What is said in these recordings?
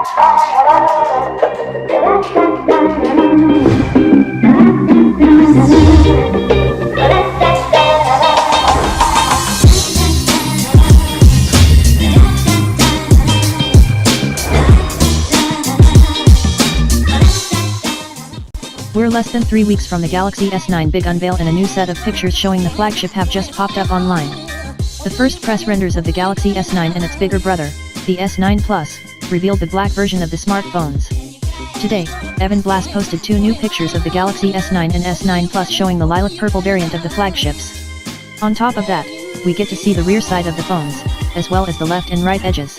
We're less than 3 weeks from the Galaxy S9 big unveil, and a new set of pictures showing the flagship have just popped up online. The first press renders of the Galaxy S9 and its bigger brother, the S9 Plus, revealed the black version of the smartphones. Today, Evan Blass posted 2 new pictures of the Galaxy S9 and S9 Plus showing the lilac purple variant of the flagships. On top of that, we get to see the rear side of the phones, as well as the left and right edges.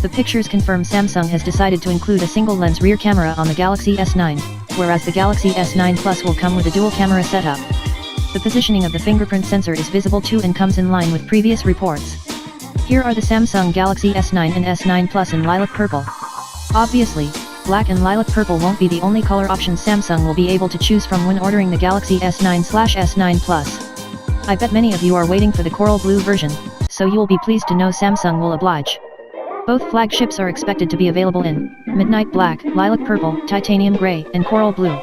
The pictures confirm Samsung has decided to include a single lens rear camera on the Galaxy S9, whereas the Galaxy S9 Plus will come with a dual camera setup. The positioning of the fingerprint sensor is visible too and comes in line with previous reports. Here are the Samsung Galaxy S9 and S9 Plus in lilac purple. Obviously, black and lilac purple won't be the only color options Samsung will be able to choose from when ordering the Galaxy S9/S9 Plus. I bet many of you are waiting for the coral blue version, so you'll be pleased to know Samsung will oblige. Both flagships are expected to be available in midnight black, lilac purple, titanium gray, and coral blue.